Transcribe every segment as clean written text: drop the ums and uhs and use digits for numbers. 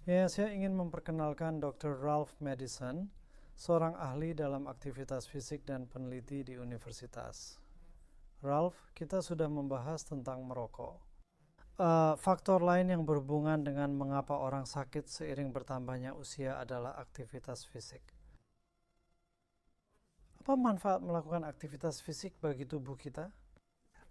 Ya, saya ingin memperkenalkan Dr. Ralph Madison, seorang ahli dalam aktivitas fisik dan peneliti di universitas. Ralph, kita sudah membahas tentang merokok. Faktor lain yang berhubungan dengan mengapa orang sakit seiring bertambahnya usia adalah aktivitas fisik. Apa manfaat melakukan aktivitas fisik bagi tubuh kita?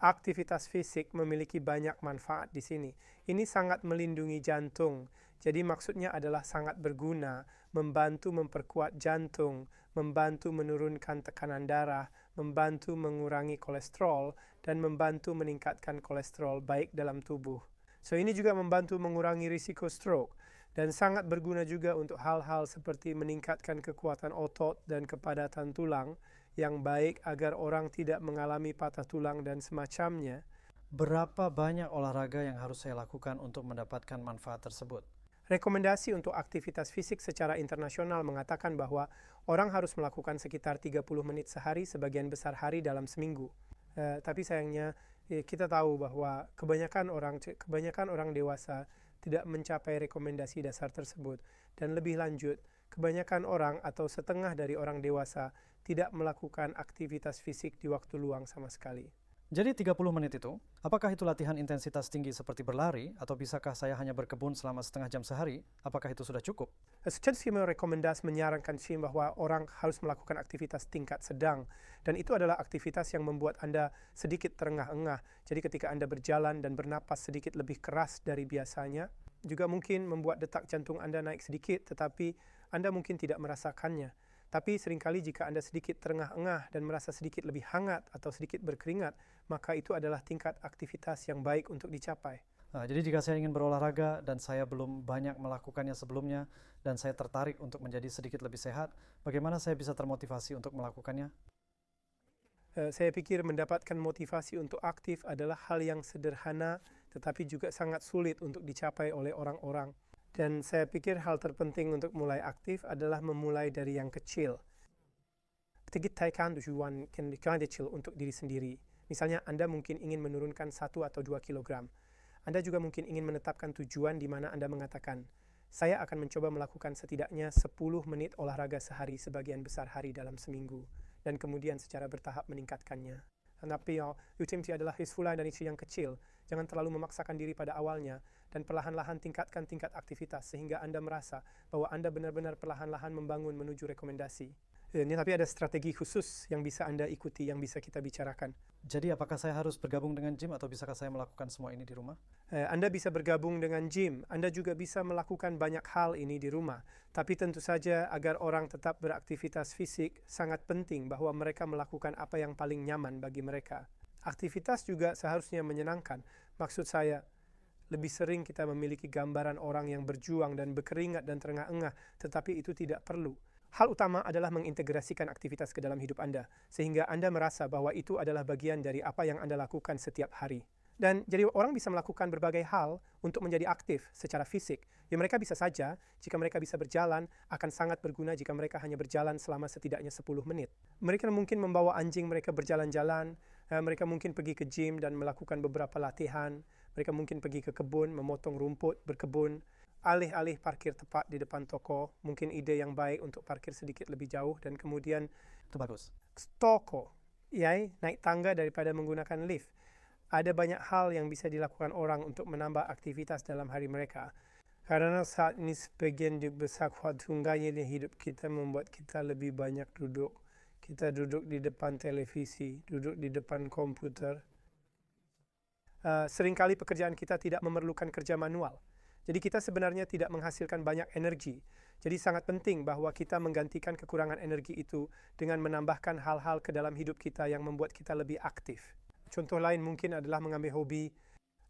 Aktivitas fisik memiliki banyak manfaat di sini. Ini sangat melindungi jantung. Jadi maksudnya adalah sangat berguna, membantu memperkuat jantung, membantu menurunkan tekanan darah, membantu mengurangi kolesterol, dan membantu meningkatkan kolesterol baik dalam tubuh. So ini juga membantu mengurangi risiko stroke dan sangat berguna juga untuk hal-hal seperti meningkatkan kekuatan otot dan kepadatan tulang yang baik agar orang tidak mengalami patah tulang dan semacamnya. Berapa banyak olahraga yang harus saya lakukan untuk mendapatkan manfaat tersebut? Rekomendasi untuk aktivitas fisik secara internasional mengatakan bahwa orang harus melakukan sekitar 30 menit sehari sebagian besar hari dalam seminggu. Tapi sayangnya kita tahu bahwa kebanyakan orang dewasa tidak mencapai rekomendasi dasar tersebut. Dan lebih lanjut, kebanyakan orang atau setengah dari orang dewasa tidak melakukan aktivitas fisik di waktu luang sama sekali. Jadi 30 menit itu, apakah itu latihan intensitas tinggi seperti berlari, atau bisakah saya hanya berkebun selama setengah jam sehari? Apakah itu sudah cukup? Secara rekomendasi menyarankan bahwa orang harus melakukan aktivitas tingkat sedang, dan itu adalah aktivitas yang membuat Anda sedikit terengah-engah. Jadi ketika Anda berjalan dan bernapas sedikit lebih keras dari biasanya, juga mungkin membuat detak jantung Anda naik sedikit, tetapi Anda mungkin tidak merasakannya. Tapi seringkali jika Anda sedikit terengah-engah dan merasa sedikit lebih hangat atau sedikit berkeringat, maka itu adalah tingkat aktivitas yang baik untuk dicapai. Nah, jadi jika saya ingin berolahraga dan saya belum banyak melakukannya sebelumnya dan saya tertarik untuk menjadi sedikit lebih sehat, bagaimana saya bisa termotivasi untuk melakukannya? Saya pikir mendapatkan motivasi untuk aktif adalah hal yang sederhana tetapi juga sangat sulit untuk dicapai oleh orang-orang. Dan saya pikir hal terpenting untuk mulai aktif adalah memulai dari yang kecil. Tegitkan tujuan yang kecil untuk diri sendiri. Misalnya Anda mungkin ingin menurunkan 1 atau 2 kilogram. Anda juga mungkin ingin menetapkan tujuan di mana Anda mengatakan, saya akan mencoba melakukan setidaknya 10 menit olahraga sehari sebagian besar hari dalam seminggu. Dan kemudian secara bertahap meningkatkannya. Tapi UTMT adalah hisfulan dan isi yang kecil. Jangan terlalu memaksakan diri pada awalnya dan perlahan-lahan tingkatkan tingkat aktivitas sehingga Anda merasa bahwa Anda benar-benar perlahan-lahan membangun menuju rekomendasi. Tapi ada strategi khusus yang bisa Anda ikuti, yang bisa kita bicarakan. Jadi apakah saya harus bergabung dengan gym atau bisakah saya melakukan semua ini di rumah? Anda bisa bergabung dengan gym. Anda juga bisa melakukan banyak hal ini di rumah. Tapi tentu saja agar orang tetap beraktivitas fisik, sangat penting bahwa mereka melakukan apa yang paling nyaman bagi mereka. Aktivitas juga seharusnya menyenangkan. Maksud saya, lebih sering kita memiliki gambaran orang yang berjuang dan berkeringat dan terengah-engah, tetapi itu tidak perlu. Hal utama adalah mengintegrasikan aktivitas ke dalam hidup Anda, sehingga Anda merasa bahwa itu adalah bagian dari apa yang Anda lakukan setiap hari. Dan jadi orang bisa melakukan berbagai hal untuk menjadi aktif secara fisik. Ya mereka bisa saja, jika mereka bisa berjalan, akan sangat berguna jika mereka hanya berjalan selama setidaknya 10 menit. Mereka mungkin membawa anjing mereka berjalan-jalan, mereka mungkin pergi ke gym dan melakukan beberapa latihan, mereka mungkin pergi ke kebun, memotong rumput, berkebun, alih-alih parkir tepat di depan toko, mungkin ide yang baik untuk parkir sedikit lebih jauh, dan kemudian Itu bagus. toko, naik tangga daripada menggunakan lift. Ada banyak hal yang bisa dilakukan orang untuk menambah aktivitas dalam hari mereka. Karena saat ini sebagian besar tunggalnya di hidup kita membuat kita lebih banyak duduk. Kita duduk di depan televisi, duduk di depan komputer. Seringkali pekerjaan kita tidak memerlukan kerja manual. Jadi kita sebenarnya tidak menghasilkan banyak energi. Jadi sangat penting bahwa kita menggantikan kekurangan energi itu dengan menambahkan hal-hal ke dalam hidup kita yang membuat kita lebih aktif. Contoh lain mungkin adalah mengambil hobi,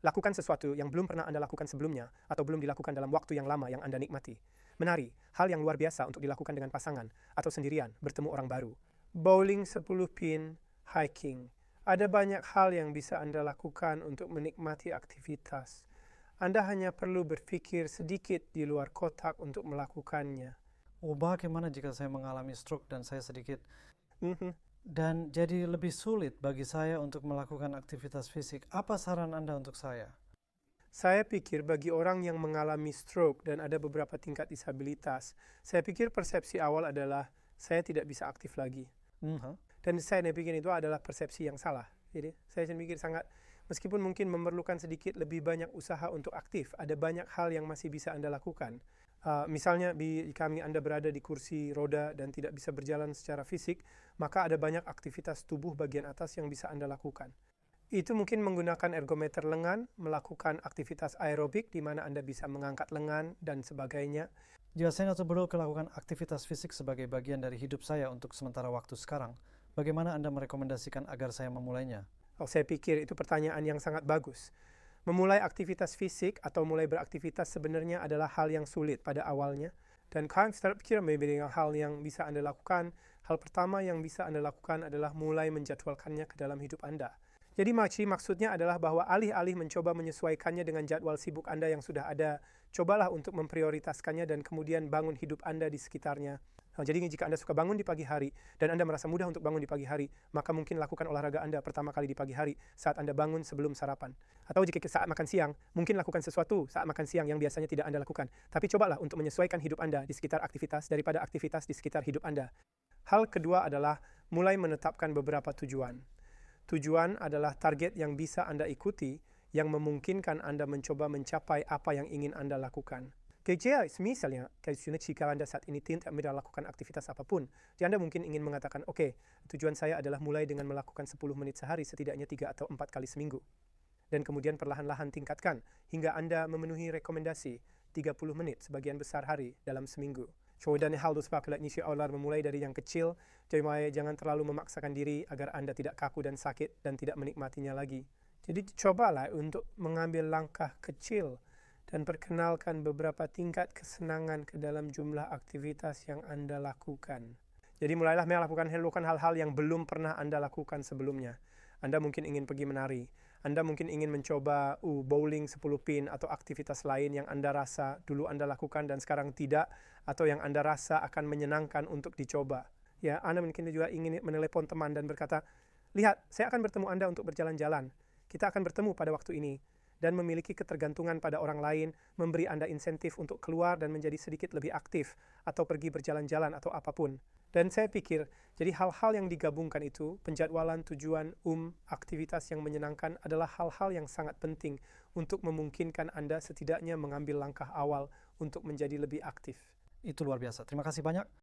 lakukan sesuatu yang belum pernah Anda lakukan sebelumnya atau belum dilakukan dalam waktu yang lama yang Anda nikmati. Menari, hal yang luar biasa untuk dilakukan dengan pasangan atau sendirian, bertemu orang baru. Bowling 10 pin, hiking. Ada banyak hal yang bisa Anda lakukan untuk menikmati aktivitas. Anda hanya perlu berpikir sedikit di luar kotak untuk melakukannya. Bagaimana jika saya mengalami stroke dan saya sedikit dan jadi lebih sulit bagi saya untuk melakukan aktivitas fisik? Apa saran Anda untuk saya? Saya pikir bagi orang yang mengalami stroke dan ada beberapa tingkat disabilitas, saya pikir persepsi awal adalah saya tidak bisa aktif lagi. Dan saya pikir itu adalah persepsi yang salah. Jadi saya pikir sangat, meskipun mungkin memerlukan sedikit lebih banyak usaha untuk aktif, ada banyak hal yang masih bisa Anda lakukan. Misalnya kami Anda berada di kursi roda dan tidak bisa berjalan secara fisik, maka ada banyak aktivitas tubuh bagian atas yang bisa Anda lakukan. Itu mungkin menggunakan ergometer lengan, melakukan aktivitas aerobik di mana Anda bisa mengangkat lengan dan sebagainya. Jika saya atau perlu melakukan aktivitas fisik sebagai bagian dari hidup saya untuk sementara waktu sekarang, bagaimana Anda merekomendasikan agar saya memulainya? Saya pikir itu pertanyaan yang sangat bagus. Memulai aktivitas fisik atau mulai beraktivitas sebenarnya adalah hal yang sulit pada awalnya. Dan saya pikir beberapa hal yang bisa Anda lakukan. Hal pertama yang bisa Anda lakukan adalah mulai menjadwalkannya ke dalam hidup Anda. Jadi maksudnya adalah bahwa alih-alih mencoba menyesuaikannya dengan jadwal sibuk Anda yang sudah ada, cobalah untuk memprioritaskannya dan kemudian bangun hidup Anda di sekitarnya. Jadi jika Anda suka bangun di pagi hari dan Anda merasa mudah untuk bangun di pagi hari, maka mungkin lakukan olahraga Anda pertama kali di pagi hari saat Anda bangun sebelum sarapan. Atau jika saat makan siang, mungkin lakukan sesuatu saat makan siang yang biasanya tidak Anda lakukan. Tapi cobalah untuk menyesuaikan hidup Anda di sekitar aktivitas daripada aktivitas di sekitar hidup Anda. Hal kedua adalah mulai menetapkan beberapa tujuan. Tujuan adalah target yang bisa Anda ikuti yang memungkinkan Anda mencoba mencapai apa yang ingin Anda lakukan. Misalnya, jika Anda saat ini tidak melakukan aktivitas apapun, jadi Anda mungkin ingin mengatakan, oke, tujuan saya adalah mulai dengan melakukan 10 menit sehari, setidaknya 3 atau 4 kali seminggu. Dan kemudian perlahan-lahan tingkatkan hingga Anda memenuhi rekomendasi 30 menit sebagian besar hari dalam seminggu. Dan hal itu memulai dari yang kecil, jadi jangan terlalu memaksakan diri agar Anda tidak kaku dan sakit dan tidak menikmatinya lagi. Jadi cobalah untuk mengambil langkah kecil dan perkenalkan beberapa tingkat kesenangan ke dalam jumlah aktivitas yang Anda lakukan. Jadi mulailah melakukan hal-hal yang belum pernah Anda lakukan sebelumnya. Anda mungkin ingin pergi menari. Anda mungkin ingin mencoba bowling 10 pin atau aktivitas lain yang Anda rasa dulu Anda lakukan dan sekarang tidak, atau yang Anda rasa akan menyenangkan untuk dicoba. Ya, Anda mungkin juga ingin menelepon teman dan berkata, lihat, saya akan bertemu Anda untuk berjalan-jalan. Kita akan bertemu pada waktu ini. Dan memiliki ketergantungan pada orang lain, memberi Anda insentif untuk keluar dan menjadi sedikit lebih aktif, atau pergi berjalan-jalan atau apapun. Dan saya pikir, jadi hal-hal yang digabungkan itu, penjadwalan, tujuan, aktivitas yang menyenangkan adalah hal-hal yang sangat penting untuk memungkinkan Anda setidaknya mengambil langkah awal untuk menjadi lebih aktif. Itu luar biasa. Terima kasih banyak.